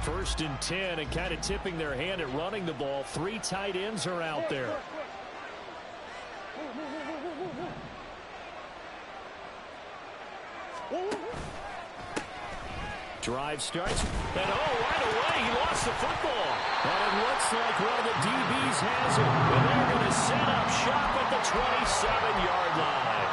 First and 10, and kind of tipping their hand at running the ball. 3 tight ends are out there. Drive starts, and right away, he lost the football. And it looks like one of the DBs has it. And they're going to set up shop at the 27-yard line.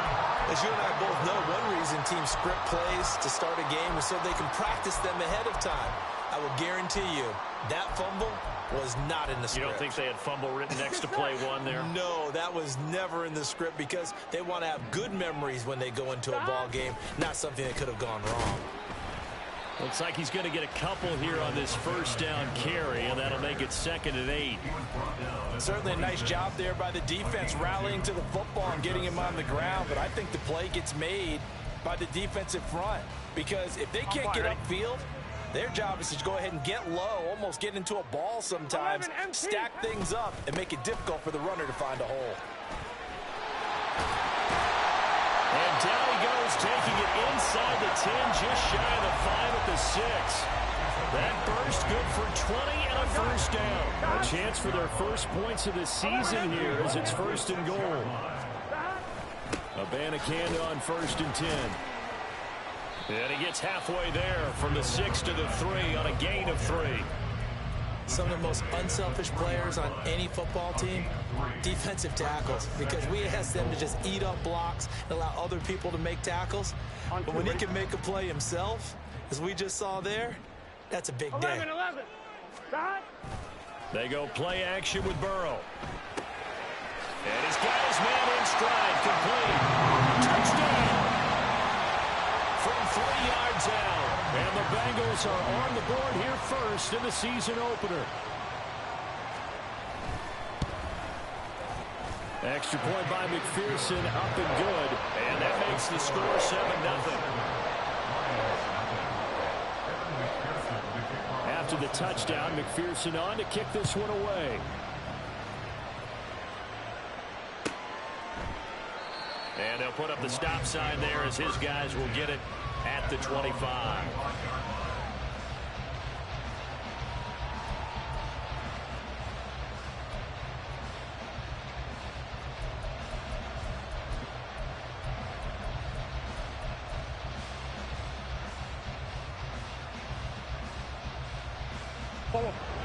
As you and I both know, one reason teams script plays to start a game is so they can practice them ahead of time. I will guarantee you that fumble was not in the script. You don't think they had fumble written next to play one there? No, that was never in the script because they want to have good memories when they go into a ball game, not something that could have gone wrong. Looks like he's going to get a couple here on this first down carry, and that'll make it 2nd and 8. Certainly a nice job there by the defense rallying to the football and getting him on the ground, but I think the play gets made by the defensive front because if they can't get upfield, their job is to go ahead and get low, almost get into a ball sometimes, stack things up, and make it difficult for the runner to find a hole. And down he goes, taking it inside the 10, just shy of the 5 at the 6. That burst good for 20 and a first down. A chance for their first points of the season here as it's 1st and goal. Abanikanda on 1st and 10. And he gets halfway there from the 6 to the 3 on a gain of 3. Some of the most unselfish players on any football team, defensive tackles, because we ask them to just eat up blocks and allow other people to make tackles. But when he can make a play himself, as we just saw there, that's a big day. 11. They go play action with Burrow. And he's got his man in stride, complete. Touchdown! From 3 yards out. And the Bengals are on the board here first in the season opener. Extra point by McPherson, up and good. And that makes the score 7-0. After the touchdown, McPherson on to kick this one away. And they'll put up the stop sign there as his guys will get it at the 25.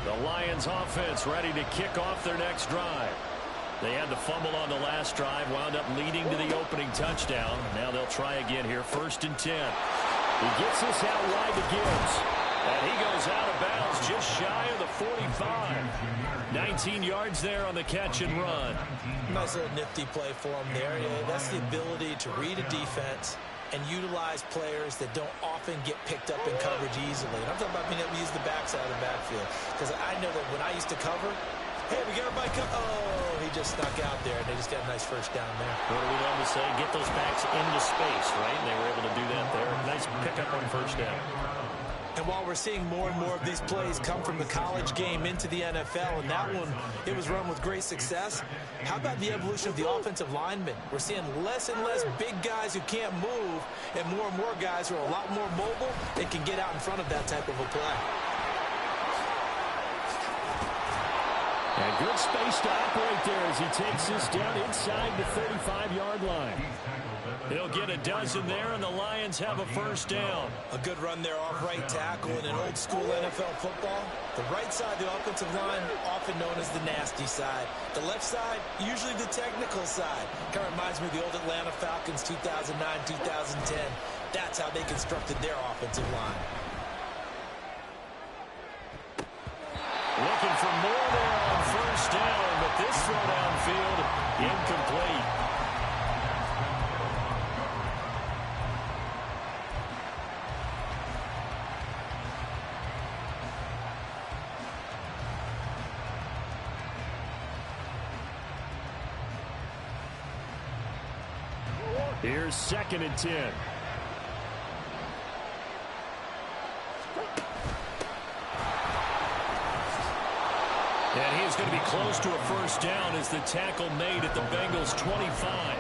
The Lions offense ready to kick off their next drive. They had the fumble on the last drive, wound up leading to the opening touchdown. Now they'll try again here, 1st and 10. He gets this out wide to Gibbs. And he goes out of bounds just shy of the 45. 19 yards there on the catch and run. Nice little nifty play for him there. Yeah, that's the ability to read a defense and utilize players that don't often get picked up in coverage easily. And I'm talking about being able to use the backside of the backfield. Because I know that when I used to cover, hey, we got everybody come. Oh, he just snuck out there, and they just got a nice first down there. What do we love to say? Get those backs into space, right? And they were able to do that there. Nice pickup on first down. And while we're seeing more and more of these plays come from the college game into the NFL, and that one, it was run with great success, how about the evolution of the offensive linemen? We're seeing less and less big guys who can't move, and more guys who are a lot more mobile and can get out in front of that type of a play. And good space to operate there as he takes this down inside the 35-yard line. He'll get a dozen there, and the Lions have a first down. A good run there off right tackle in an old-school NFL football. The right side of the offensive line, often known as the nasty side. The left side, usually the technical side. Kind of reminds me of the old Atlanta Falcons 2009, 2010. That's how they constructed their offensive line. Looking for more there on first down, but this throw downfield, incomplete. Here's 2nd and 10. And he's going to be close to a first down as the tackle made at the Bengals' 25.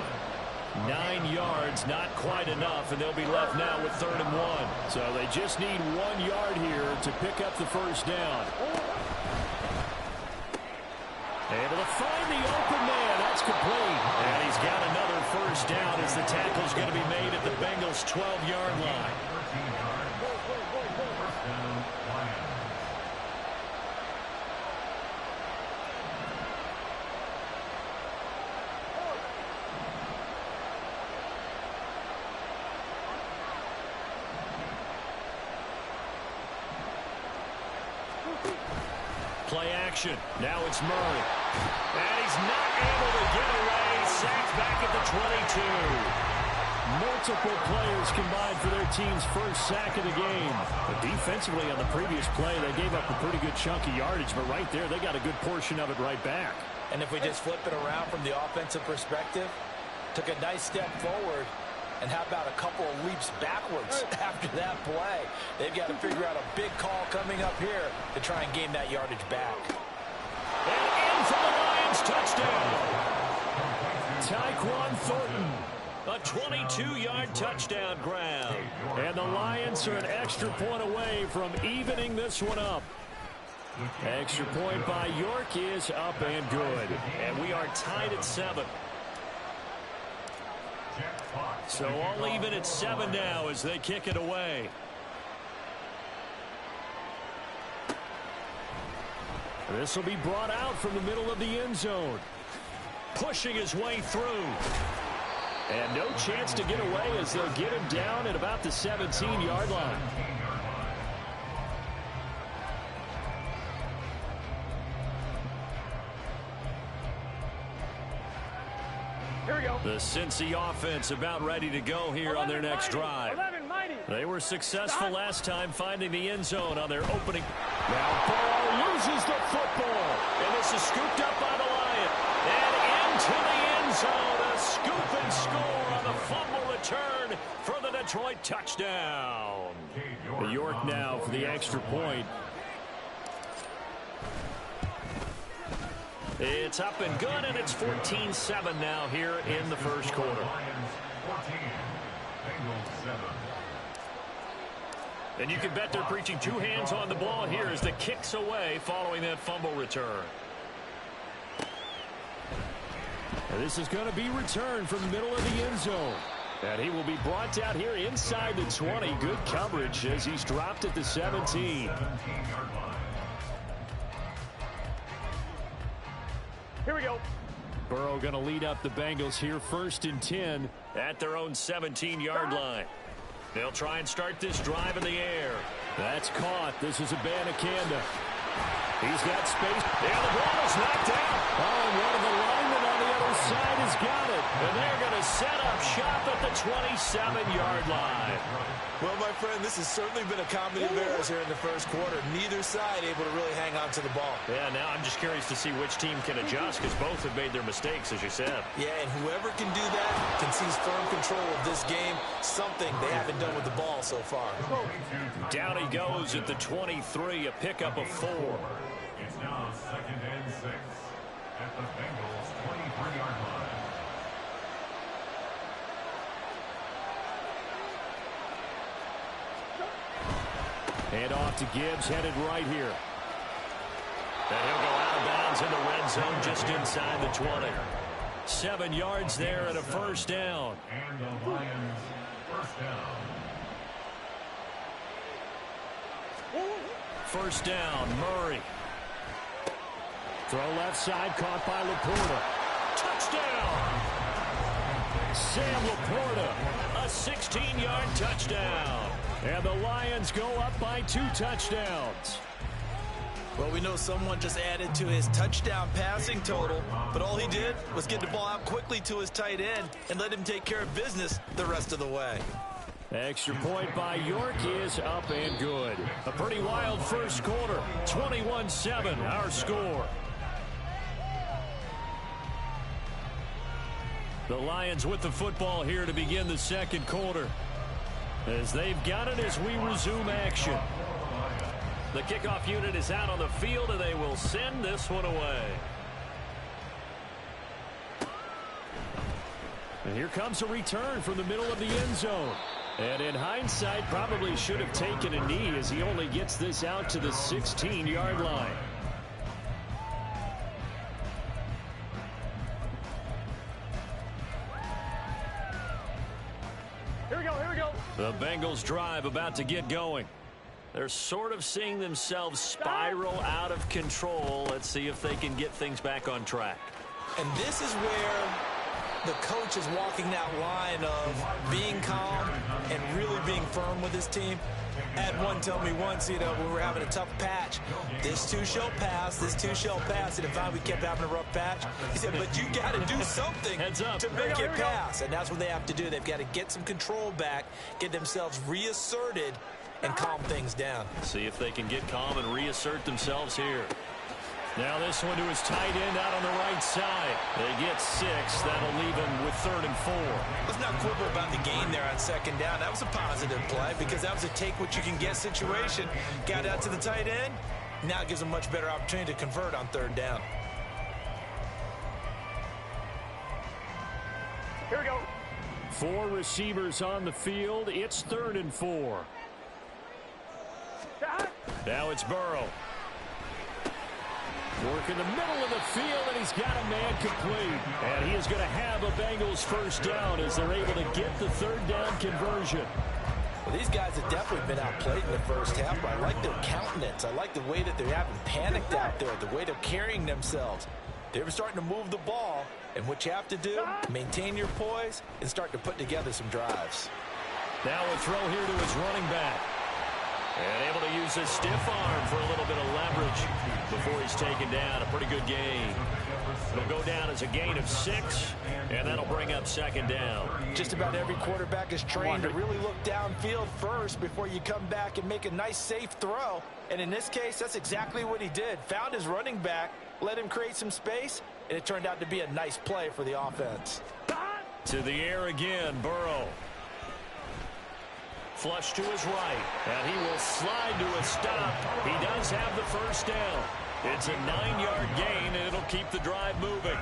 9 yards, not quite enough, and they'll be left now with 3rd and 1. So they just need 1 yard here to pick up the first down. Able to find the open man. That's complete. And he's got another first down as the tackle's going to be made at the Bengals' 12-yard line. Play action. Now it's Murray. And he's not able to get away. Sacked back at the 22. Multiple players combined for their team's first sack of the game. But defensively on the previous play, they gave up a pretty good chunk of yardage. But right there, they got a good portion of it right back. And if we just flip it around from the offensive perspective, took a nice step forward. And how about a couple of leaps backwards after that play? They've got to figure out a big call coming up here to try and gain that yardage back. And in for the Lions, touchdown. Tyquan Thornton, a 22-yard touchdown grab. And the Lions are an extra point away from evening this one up. Extra point by York is up and good. And we are tied at 7. So all even at 7 now as they kick it away. This will be brought out from the middle of the end zone. Pushing his way through. And no chance to get away as they'll get him down at about the 17-yard line. The Cincy offense about ready to go here on their next drive. They were successful last time finding the end zone on their opening. Now Burrow loses the football. And this is scooped up by the Lions. And into the end zone. A scoop and score on the fumble return for the Detroit touchdown. York now for the extra point. It's up and good, and it's 14-7 now here in the first quarter. And you can bet they're preaching 2 hands on the ball here as the kick's away following that fumble return. And this is going to be returned from the middle of the end zone. And he will be brought down here inside the 20. Good coverage as he's dropped at the 17. Here we go. Burrow going to lead up the Bengals here 1st and 10 at their own 17-yard line. They'll try and start this drive in the air. That's caught. This is Abanikanda. He's got space. And the ball is knocked out. Oh, and one of the linemen on the other side has got it. And they're going to set up shop at the 27-yard line. Well, my friend, this has certainly been a comedy of errors here in the first quarter. Neither side able to really hang on to the ball. Yeah, now I'm just curious to see which team can adjust because both have made their mistakes, as you said. Yeah, and whoever can do that can seize firm control of this game, something they haven't done with the ball so far. Down he goes at the 23, a pickup of 4. It's now 2nd and 6 at the Bengals' 23-yard line. Hand off to Gibbs, headed right here. And he'll go out of bounds in the red zone just inside the 20. 7 yards there and a first down. And the Lions first down. First down, Murray. Throw left side, caught by Laporta. Touchdown! Sam Laporta, a 16-yard touchdown. And the Lions go up by 2 touchdowns. Well, we know someone just added to his touchdown passing total, but all he did was get the ball out quickly to his tight end and let him take care of business the rest of the way. Extra point by York is up and good. A pretty wild first quarter. 21-7, our score. The Lions with the football here to begin the second quarter. As they've got it as we resume action. The kickoff unit is out on the field, and they will send this one away. And here comes a return from the middle of the end zone. And in hindsight, probably should have taken a knee as he only gets this out to the 16-yard line. Here we go, here we go. The Bengals drive about to get going. They're sort of seeing themselves spiral out of control. Let's see if they can get things back on track. And this is where the coach is walking that line of being calm and really being firm with his team. I had one tell me once, when we were having a tough patch, this too shall pass, this too shall pass. And if we kept having a rough patch, he said, but you got to do something to make it pass. And that's what they have to do. They've got to get some control back, get themselves reasserted, and calm things down. See if they can get calm and reassert themselves here. Now this one to his tight end out on the right side. They get 6. That'll leave them with 3rd and 4. Let's not quibble about the gain there on 2nd down. That was a positive play because that was a take-what-you-can-get situation. Got out to the tight end. Now it gives them a much better opportunity to convert on 3rd down. Here we go. 4 receivers on the field. It's 3rd and 4. Now it's Burrow. Work in the middle of the field, and he's got a man complete. And he is going to have a Bengals first down as they're able to get the 3rd down conversion. Well, these guys have definitely been outplayed in the first half, but I like their countenance. I like the way that they haven't panicked out there, the way they're carrying themselves. They're starting to move the ball, and what you have to do, maintain your poise and start to put together some drives. Now a throw here to his running back. And able to use his stiff arm for a little bit of leverage before he's taken down. A pretty good gain. It'll go down as a gain of 6, and that'll bring up 2nd down. Just about every quarterback is trained to really look downfield first before you come back and make a nice, safe throw. And in this case, that's exactly what he did. Found his running back, let him create some space, and it turned out to be a nice play for the offense. To the air again, Burrow. Flush to his right, and he will slide to a stop. He does have the first down. It's a 9-yard gain, and it'll keep the drive moving.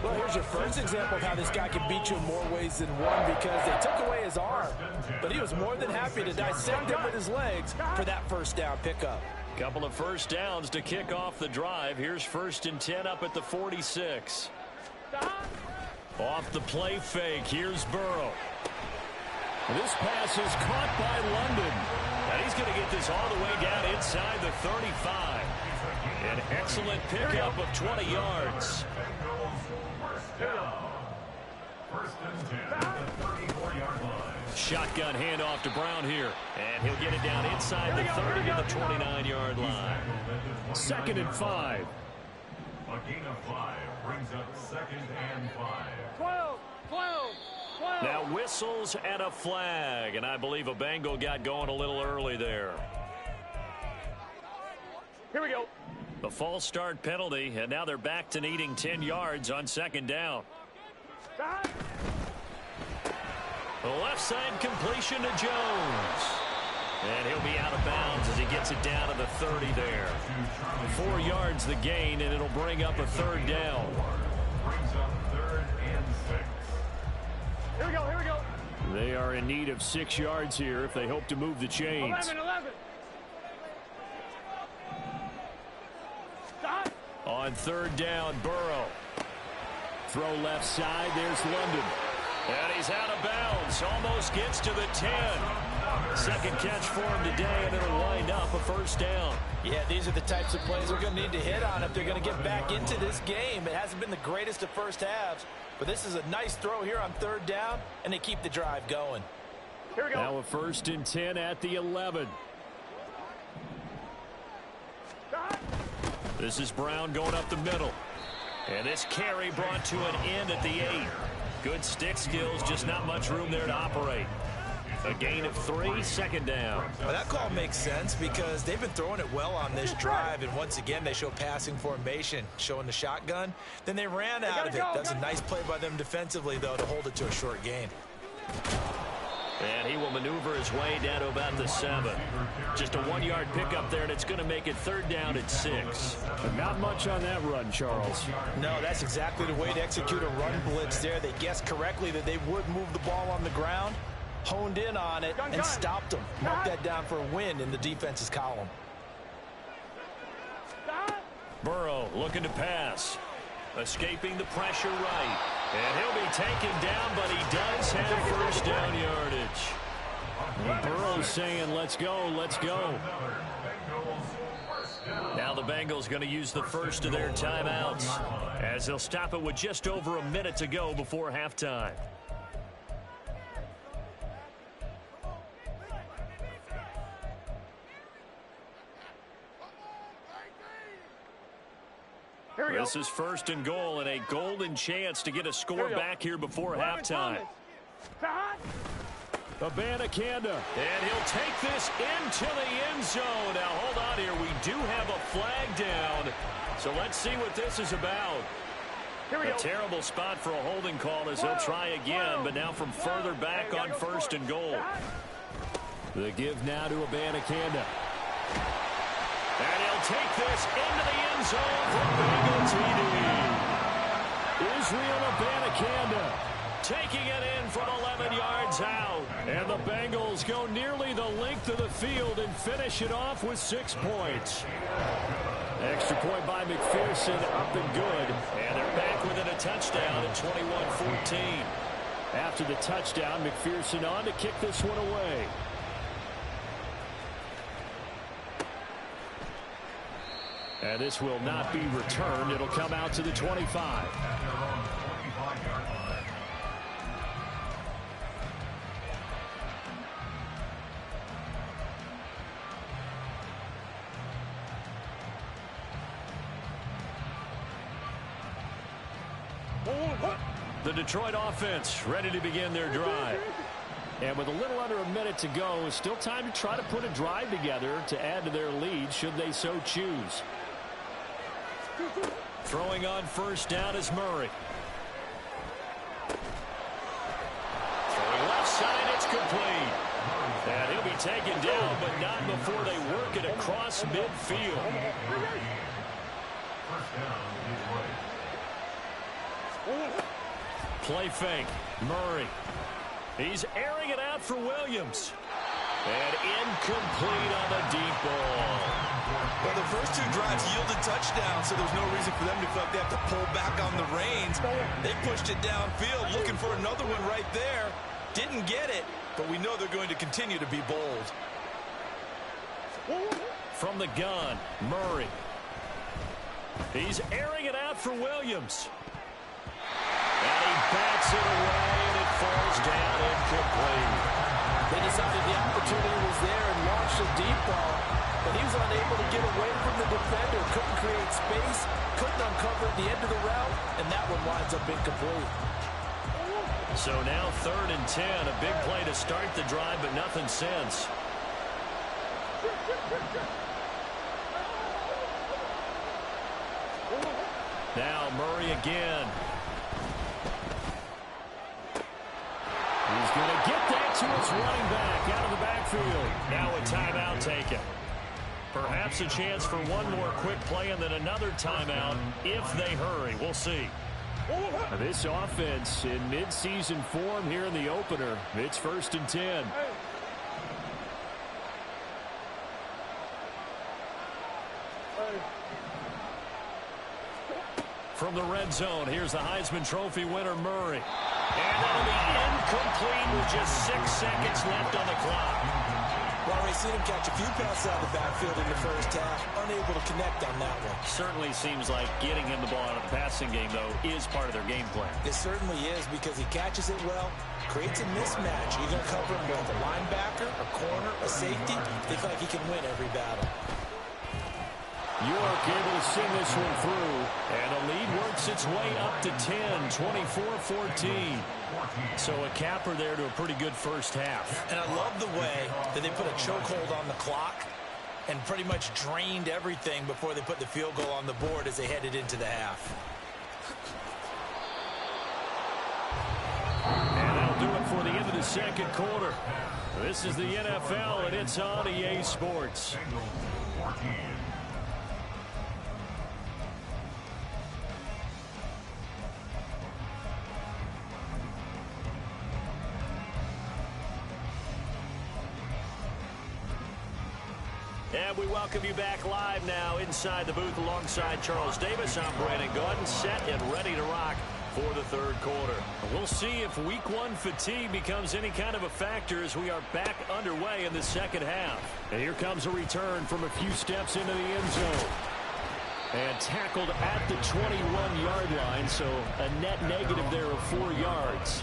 Well, here's your first example of how this guy can beat you in more ways than one because they took away his arm. But he was more than happy to dissect him with his legs for that first down pickup. Couple of first downs to kick off the drive. Here's 1st and 10 up at the 46. Off the play fake, here's Burrow. This pass is caught by London. And he's going to get this all the way down inside the 35. An excellent pickup of 20 yards. First and 10 at the 34-yard line. Shotgun handoff to Brown here. And he'll get it down inside the 30 to the 29-yard line. 2nd and 5. A gain of 5 brings up 2nd and 5. 12. Now whistles and a flag, and I believe a Bengal got going a little early there. Here we go. The false start penalty, and now they're back to needing 10 yards on 2nd down. The left side completion to Jones. And he'll be out of bounds as he gets it down to the 30 there. 4 yards the gain, and it'll bring up a 3rd down. Brings up 3rd and 6. Here we go, here we go. They are in need of 6 yards here if they hope to move the chains. 11. Stop. On 3rd down, Burrow. Throw left side, there's London. And he's out of bounds, almost gets to the 10. 2nd catch for him today, and it'll wind up a 1st down. Yeah, these are the types of plays they're going to need to hit on if they're going to get back into this game. It hasn't been the greatest of first halves, but this is a nice throw here on 3rd down, and they keep the drive going. Here we go. Now a 1st and 10 at the 11. Stop. This is Brown going up the middle. And this carry brought to an end at the 8. Good stick skills, just not much room there to operate. A gain of 3, 2nd down. Well, that call makes sense because they've been throwing it well on this drive, and once again, they show passing formation, showing the shotgun. Then they ran out of it. That's a nice play by them defensively, though, to hold it to a short gain. And he will maneuver his way down to about the 7. Just a 1-yard pickup there, and it's going to make it 3rd down at 6. But not much on that run, Charles. No, that's exactly the way to execute a run blitz there. They guessed correctly that they would move the ball on the ground, honed in on it, and stopped them. Mark that down for a win in the defense's column. Burrow looking to pass. Escaping the pressure right. And he'll be taken down, but he does have first down yardage. Well, Burrow's saying, let's go, let's go. Now the Bengals going to use the first of their timeouts as they'll stop it with just over a minute to go before halftime. This is 1st and goal and a golden chance to get a score back here before halftime. Abanikanda. And he'll take this into the end zone. Now, hold on here. We do have a flag down. So let's see what this is about. A terrible spot for a holding call as he'll try again, but now from further back on 1st and goal. The give now to Abanikanda. And he'll take this into the end zone for Bengal TD. Israel Abanikanda taking it in from 11 yards out. And the Bengals go nearly the length of the field and finish it off with 6 points. Extra point by McPherson, up and good. And they're back within a touchdown at 21-14. After the touchdown, McPherson on to kick this one away. And this will not be returned. It'll come out to the 25. The Detroit offense ready to begin their drive. And with a little under a minute to go, it's still time to try to put a drive together to add to their lead should they so choose. Throwing on 1st down is Murray. Throwing left side, it's complete. And he'll be taken down, but not before they work it across midfield. Play fake. Murray. He's airing it out for Williams. And incomplete on the deep ball. Well, the first 2 drives yielded touchdowns, so there's no reason for them to feel like they have to pull back on the reins. They pushed it downfield, looking for another one right there. Didn't get it, but we know they're going to continue to be bold. From the gun, Murray. He's airing it out for Williams. And he bats it away, and it falls down incomplete. They decided the opportunity was there and launched a deep ball, but he was unable to get away from the defender. Couldn't create space, couldn't uncover at the end of the route, and that one winds up incomplete. So now 3rd and 10, a big play to start the drive, but nothing since. Now Murray again. He's going to get that to his running back out of the backfield. Now a timeout taken. Perhaps a chance for one more quick play and then another timeout if they hurry. We'll see. This offense in mid-season form here in the opener. It's 1st and 10. From the red zone, here's the Heisman Trophy winner, Murray. And that'll be incomplete with just 6 seconds left on the clock. Well, we've seen him catch a few passes out of the backfield in the first half, unable to connect on that one. Certainly seems like getting him the ball out of the passing game, though, is part of their game plan. It certainly is because he catches it well, creates a mismatch. You're going to cover him with a linebacker, a corner, a safety. They feel like he can win every battle. York able to send this one through. And the lead works its way up to 10, 24-14. So a capper there to a pretty good first half. And I love the way that they put a chokehold on the clock and pretty much drained everything before they put the field goal on the board as they headed into the half. And that'll do it for the end of the second quarter. This is the NFL, and it's on EA Sports. Bengals 14. And we welcome you back live now inside the booth alongside Charles Davis. I'm Brandon Gaudin, set and ready to rock for the third quarter. We'll see if week one fatigue becomes any kind of a factor as we are back underway in the second half. And here comes a return from a few steps into the end zone. And tackled at the 21-yard line, so a net negative there of 4 yards.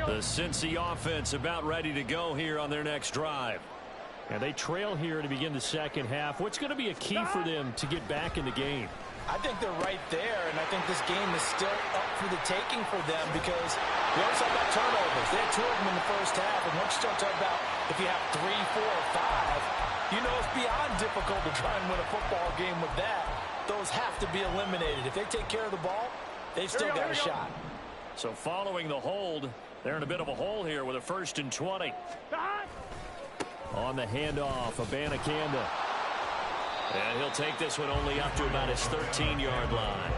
The Cincy offense about ready to go here on their next drive. And they trail here to begin the second half. What's going to be a key for them to get back in the game? I think they're right there, and I think this game is still up for the taking for them because we always talk about turnovers. They had 2 of them in the first half, and once you start talking about if you have 3, 4, or 5, you know it's beyond difficult to try and win a football game with that. Those have to be eliminated. If they take care of the ball, they've still got a shot. So following the hold, they're in a bit of a hole here with a 1st and 20. On the handoff, Abanikanda. And he'll take this one only up to about his 13-yard line.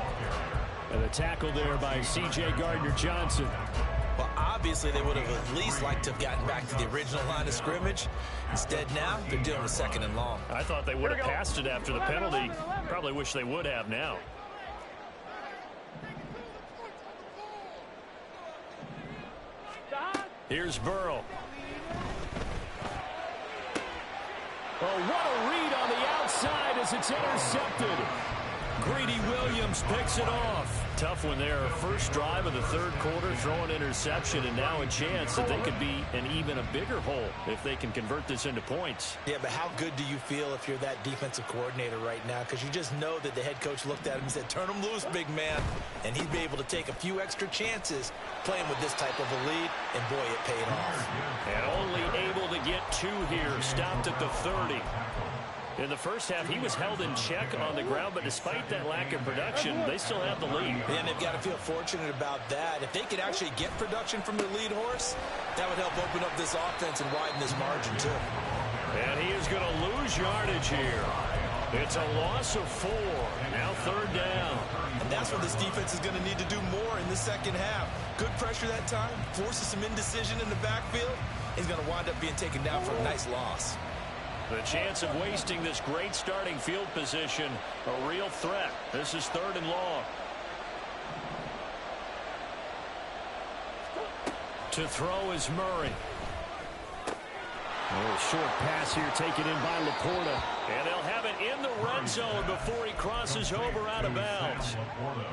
And the tackle there by C.J. Gardner-Johnson. Well, obviously, they would have at least liked to have gotten back to the original line of scrimmage. Instead, now, they're dealing with 2nd and long. I thought they would have passed it after the penalty. Probably wish they would have now. Here's Burrow. Oh, what a read on the outside as it's intercepted. Greedy Williams picks it off. Tough one there. First drive of the third quarter, throwing interception, and now a chance that they could be in even a bigger hole if they can convert this into points. Yeah, but how good do you feel if you're that defensive coordinator right now? Because you just know that the head coach looked at him and said, turn him loose, big man. And he'd be able to take a few extra chances playing with this type of a lead, and boy, it paid off. And only able to get 2 here, stopped at the 30. In the first half, he was held in check on the ground, but despite that lack of production, they still have the lead. And they've got to feel fortunate about that. If they could actually get production from their lead horse, that would help open up this offense and widen this margin, too. And he is going to lose yardage here. It's a loss of 4. Now 3rd down. And that's what this defense is going to need to do more in the second half. Good pressure that time, forces some indecision in the backfield. He's going to wind up being taken down for a nice loss. The chance of wasting this great starting field position, a real threat. This is 3rd and long. To throw is Murray. A short pass here taken in by Laporta. And they'll have it in the red zone before he crosses over out of bounds.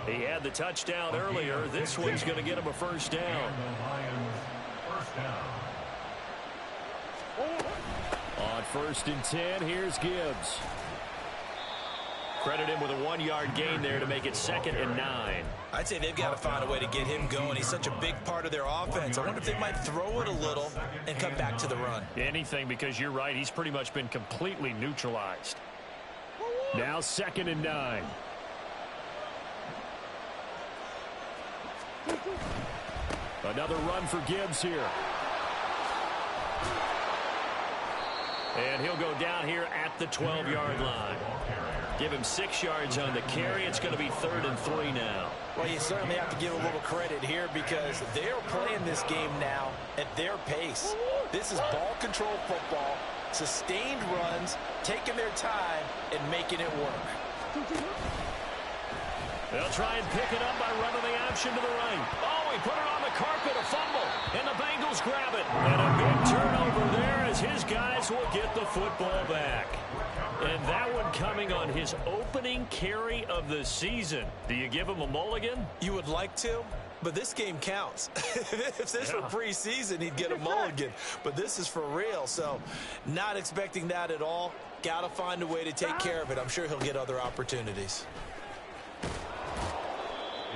He had the touchdown earlier. This one's going to get him a 1st down. On 1st and 10, here's Gibbs. Credit him with a 1-yard gain there to make it 2nd and 9. I'd say they've got to find a way to get him going. He's such a big part of their offense. I wonder if they might throw it a little and come back to the run. Anything, because you're right. He's pretty much been completely neutralized. Now 2nd and 9. Another run for Gibbs here. And he'll go down here at the 12-yard line. Give him 6 yards on the carry. It's going to be 3rd and 3 now. Well, you certainly have to give a little credit here because they're playing this game now at their pace. This is ball control football, sustained runs, taking their time, and making it work. They'll try and pick it up by running the option to the right. Oh, he put it on the carpet, a fumble, and the Bengals grab it. And a big turnover there as his guys will get the football back. And that one coming on his opening carry of the season. Do you give him a mulligan? You would like to, but this game counts. If this were preseason, he'd get a mulligan. But this is for real, so not expecting that at all. Got to find a way to take care of it. I'm sure he'll get other opportunities.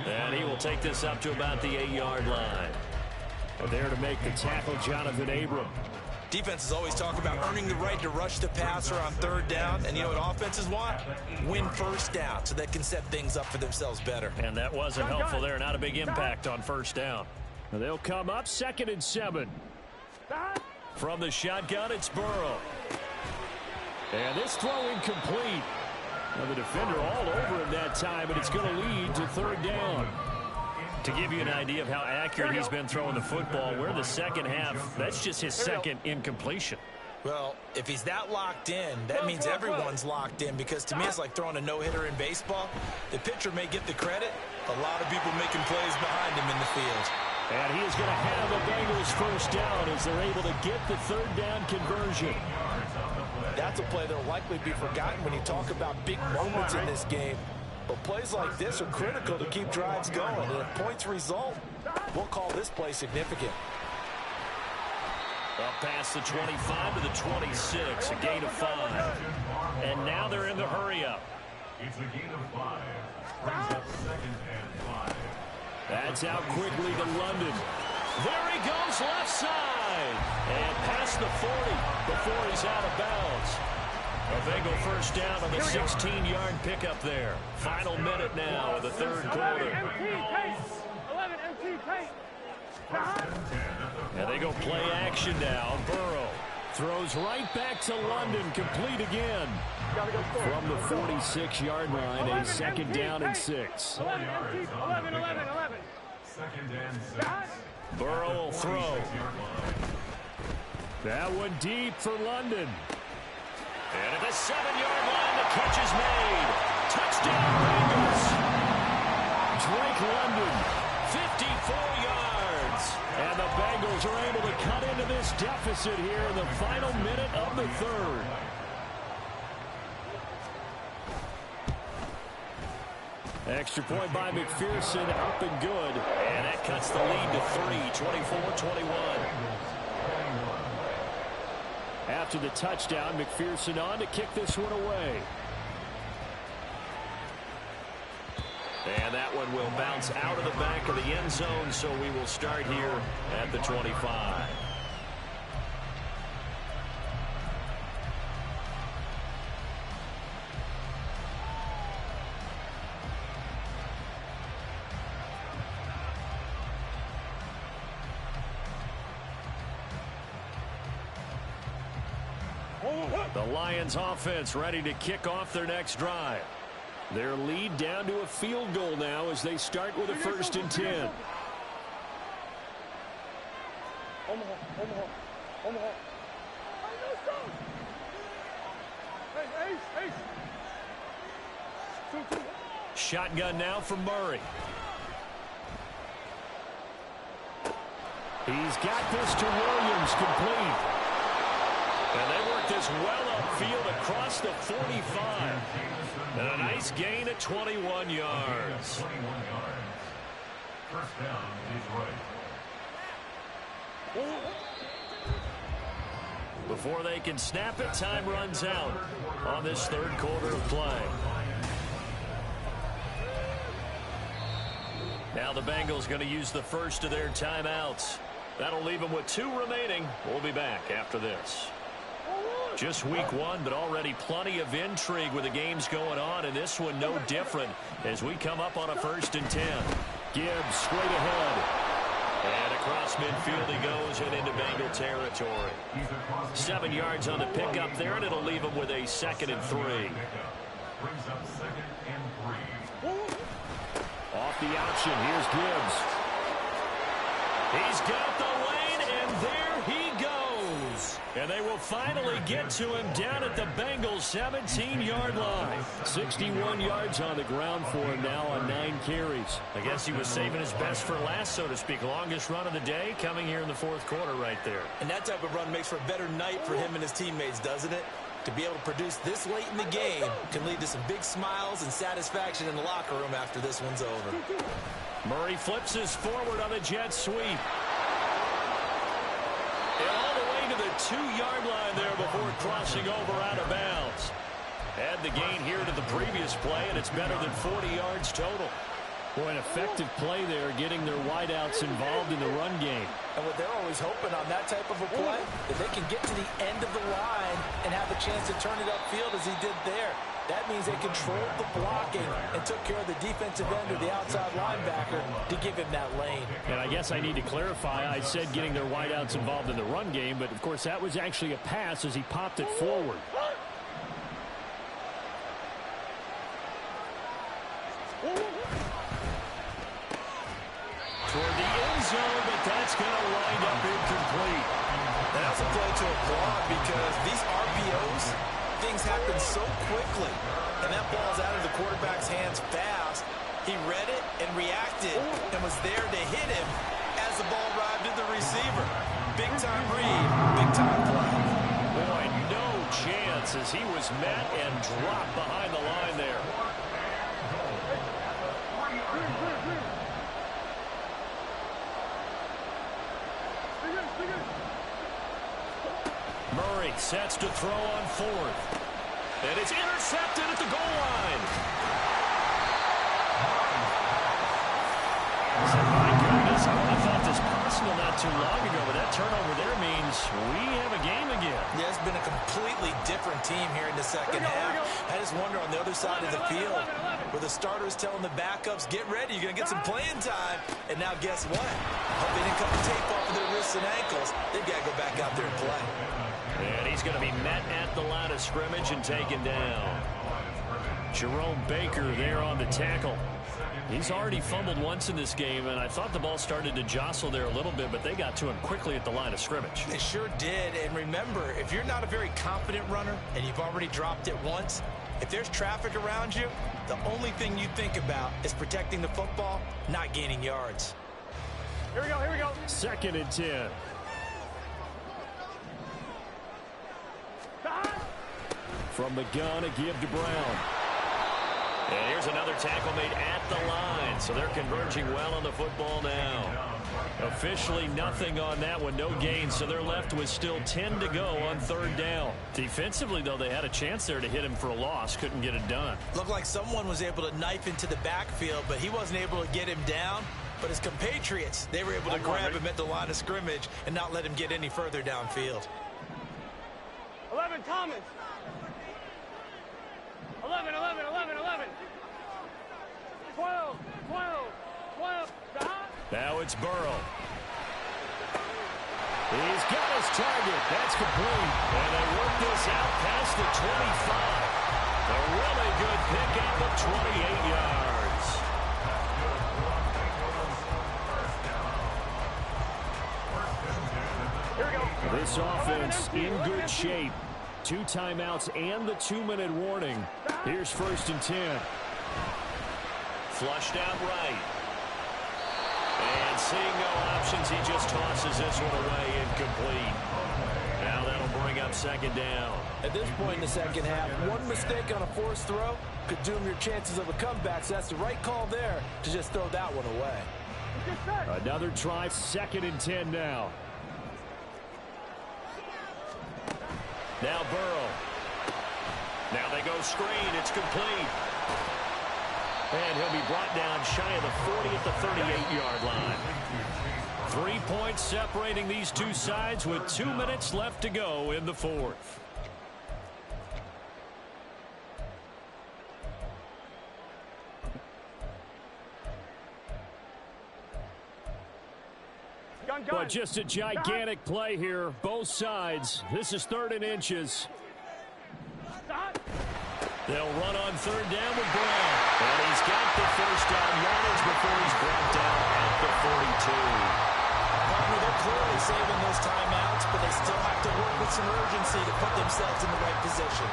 And he will take this up to about the 8-yard line. And there to make the tackle, Jonathan Abram. Defenses always talk about earning the right to rush the passer on third down. And you know what offenses want? Win first down so they can set things up for themselves better. And that wasn't helpful there. Not a big impact on first down. They'll come up 2nd and 7. From the shotgun, it's Burrow. And this throw incomplete. Now the defender all over him that time, and it's going to lead to 3rd down. To give you an idea of how accurate he's been throwing the football, we're in the second half. That's just his second incompletion. Well, if he's that locked in, that means everyone's locked in, because to me it's like throwing a no-hitter in baseball. The pitcher may get the credit. A lot of people making plays behind him in the field. And he is going to have the Bengals first down as they're able to get the 3rd down conversion. That's a play that will likely be forgotten when you talk about big moments in this game. But plays like this are critical to keep drives going. And if points result, we'll call this play significant. Up past the 25 to the 26, a gain of 5. And now they're in the hurry-up. It's a gain of 5. Brings up 2nd and 5. That's out quickly to London. There he goes, left side. And past the 40 before he's out of bounds. A Bengal first down on the 16-yard pickup there. Final minute now of the 3rd quarter. 11 MT tape. And they go play action now. Burrow throws right back to London, complete again. From the 46-yard line, a 2nd down and 6. 11 MT, 11. 2nd and 6. Burrow will throw. That one deep for London. And at the 7-yard line, the catch is made. Touchdown, Bengals. Drake London, 54 yards. and the Bengals are able to cut into this deficit here in the final minute of the 3rd. Extra point by McPherson, up and good. And that cuts the lead to 3, 24-21. After the touchdown, McPherson on to kick this one away. And that one will bounce out of the back of the end zone, so we will start here at the 25. The Lions offense ready to kick off their next drive. Their lead down to a field goal now as they start with a 1st and 10. Shotgun now for Murray. He's got this to Williams, complete. And they work this well upfield across the 45. And a nice gain at 21 yards. 21 yards. First down, Detroit. Before they can snap it, time runs out on this 3rd quarter of play. Now the Bengals going to use the first of their timeouts. That'll leave them with 2 remaining. We'll be back after this. Just week 1, but already plenty of intrigue with the games going on, and this one no different as we come up on a 1st and 10. Gibbs straight ahead. And across midfield he goes and into Bengal territory. 7 yards on the pickup there, and it'll leave him with a 2nd and 3. Brings up 2nd and 3. Off the option, here's Gibbs. He's got the lane, and there he goes. And they will finally get to him down at the Bengals 17-yard line. 61 yards on the ground for him now on 9 carries. I guess he was saving his best for last, so to speak. Longest run of the day coming here in the 4th quarter right there. And that type of run makes for a better night for him and his teammates, doesn't it? To be able to produce this late in the game can lead to some big smiles and satisfaction in the locker room after this one's over. Murray flips his forward on the jet sweep. And all the way to the 2-yard line there before crossing over out of bounds. Add the gain here to the previous play, and it's better than 40 yards total. Boy, an effective play there, getting their wideouts involved in the run game. And what they're always hoping on that type of a play, that they can get to the end of the line and have a chance to turn it upfield as he did there. That means they controlled the blocking and took care of the defensive end or the outside linebacker to give him that lane. And I guess I need to clarify, I said getting their wideouts involved in the run game, but of course that was actually a pass as he popped it forward. Toward the end zone, but that's going to wind up incomplete. And that's a play to applaud because these RPOs, things happen so quickly. And that ball's out of the quarterback's hands fast. He read it and reacted and was there to hit him as the ball arrived at the receiver. Big time read, big time play. Boy, no chance as he was met and dropped behind the line there. Murray sets to throw on fourth. And it's intercepted at the goal line. So, my goodness, I would have thought this possible not too long ago, but that turnover there means we have a game again. Yeah, it's been a completely different team here in the second half. I just wonder on the other side of the field where the starters telling the backups, get ready, you're going to get some playing time. And now guess what? Hope they didn't cut the tape off of their wrists and ankles. They've got to go back out there and play. And he's going to be met at the line of scrimmage and taken down. Jerome Baker there on the tackle. He's already fumbled once in this game, and I thought the ball started to jostle there a little bit, but they got to him quickly at the line of scrimmage. They sure did, and remember, if you're not a very confident runner and you've already dropped it once, if there's traffic around you, the only thing you think about is protecting the football, not gaining yards. Here we go, here we go. 2nd and 10. From the gun, a give to Brown. And here's another tackle made at the line, so they're converging well on the football now. Officially nothing on that one, no gain, so they're left with still 10 to go on 3rd down. Defensively, though, they had a chance there to hit him for a loss, couldn't get it done. Looked like someone was able to knife into the backfield, but he wasn't able to get him down. But his compatriots, they were able to grab him at the line of scrimmage and not let him get any further downfield. 11, Thomas. 11, 11, 11, 11. 12, 12, 12. Now it's Burrow. He's got his target. That's complete. And they work this out past the 25. A really good pickup of 28 yards. Here we go. This offense in good shape. 2 timeouts and the 2-minute warning. Here's 1st and 10. Flushed out right. And seeing no options, he just tosses this one away incomplete. Now that'll bring up 2nd down. At this point in the second half, one mistake on a forced throw could doom your chances of a comeback. So that's the right call there to just throw that one away. Another try, 2nd and 10 now. Now Burrow. Now they go screen. It's complete. And he'll be brought down shy of the 40 at the 38-yard line. 3 points separating these two sides with 2 minutes left to go in the 4th. But just a gigantic play here, both sides. This is 3rd and inches. They'll run on 3rd down with Brown. And he's got the 1st down yardage before he's brought down at the 42. Partner, they're clearly saving those timeouts, but they still have to work with some urgency to put themselves in the right position.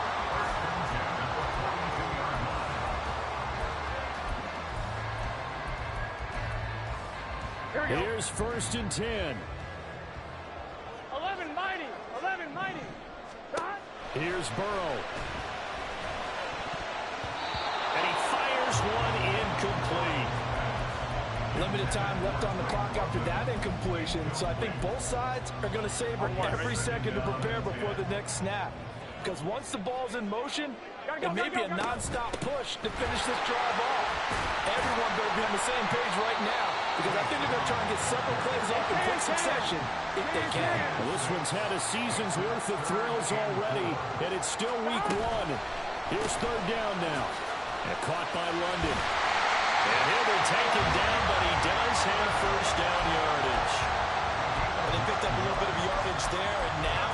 Here's 1st and 10. 11 mighty. 11 mighty. Here's Burrow. And he fires one incomplete. Limited time left on the clock after that incompletion, so I think both sides are going to savor every second to prepare before the next snap. because once the ball's in motion, it may be a nonstop push to finish this drive off. Everyone better be on the same page right now, because I think they're going to try and get several plays off in quick succession if they can. Well, this one's had a season's worth of thrills already, and it's still week one. Here's third down now. And caught by London. And he'll be taken down, but he does have first down yardage. Well, they picked up a little bit of yardage there, and now,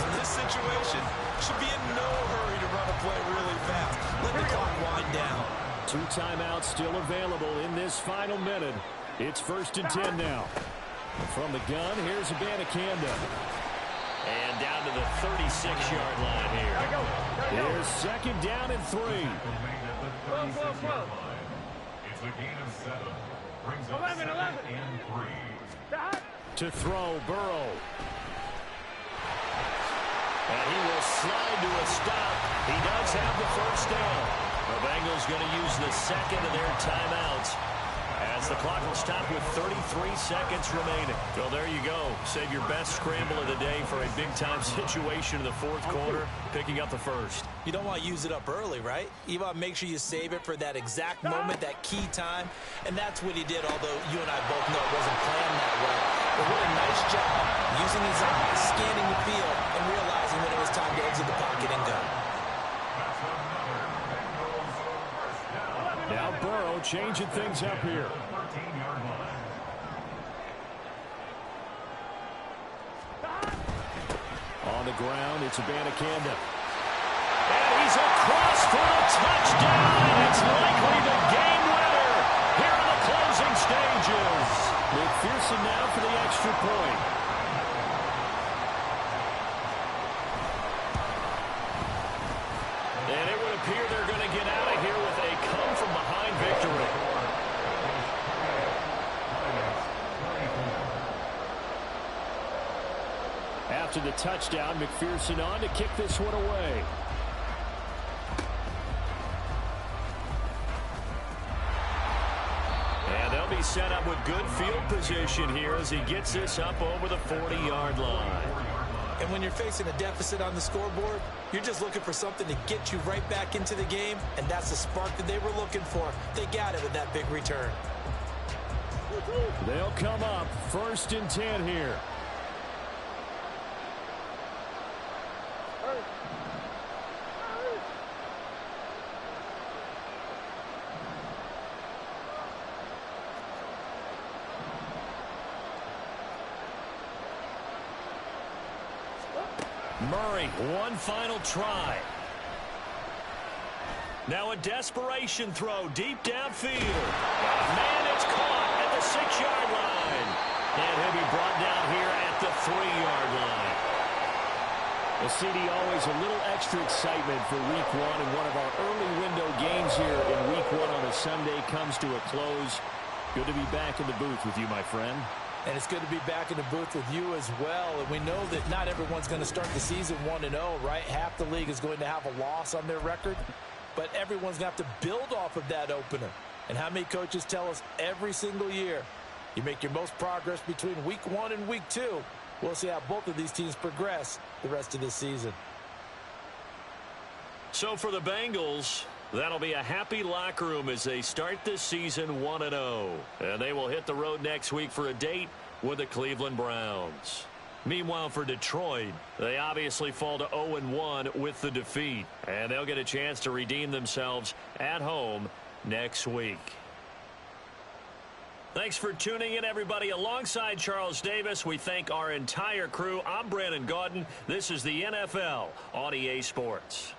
in this situation, should be in no hurry to run a play really fast. Let the clock wind down. 2 timeouts still available in this final minute. It's first and 10 now. From the gun, here's Abanikanda. And down to the 36-yard line here. Here's second down and 3. It's a gain of 7. Brings up 11. and 3. To throw, Burrow. And he will slide to a stop. He does have the first down. The Bengals going to use the second of their timeouts as the clock will stop with 33 seconds remaining. Well, there you go. Save your best scramble of the day for a big-time situation in the fourth quarter, picking up the first. You don't want to use it up early, right? You want to make sure you save it for that exact moment, that key time. And that's what he did, although you and I both know it wasn't planned that way. But what a nice job using his eyes, scanning the field, and realizing when it was time to exit the pocket and go. Now Burrow changing things up here. On the ground, it's Abanikanda. And he's across for the touchdown, and it's likely the game winner here in the closing stages. McPherson now for the extra point. And it would appear they're going to get out of here with a come-from-behind victory. After the touchdown, McPherson on to kick this one away. And they'll be set up with good field position here as he gets this up over the 40-yard line. And when you're facing a deficit on the scoreboard, you're just looking for something to get you right back into the game, and that's the spark that they were looking for. They got it with that big return. They'll come up first and 10 here. Murray, one final try. Now a desperation throw deep downfield. Man, it's caught at the 6-yard line. And he'll be brought down here at the 3-yard line. Well, CD, always a little extra excitement for week one, and one of our early window games here in week one on a Sunday comes to a close. Good to be back in the booth with you, my friend. And it's good to be back in the booth with you as well. And we know that not everyone's going to start the season 1-0, right? Half the league is going to have a loss on their record. But everyone's going to have to build off of that opener. And how many coaches tell us every single year, you make your most progress between week 1 and week 2. We'll see how both of these teams progress the rest of this season. So for the Bengals, that'll be a happy locker room as they start this season 1-0. And they will hit the road next week for a date with the Cleveland Browns. Meanwhile, for Detroit, they obviously fall to 0-1 with the defeat. And they'll get a chance to redeem themselves at home next week. Thanks for tuning in, everybody. Alongside Charles Davis, we thank our entire crew. I'm Brandon Gaudin. This is the NFL on EA Sports.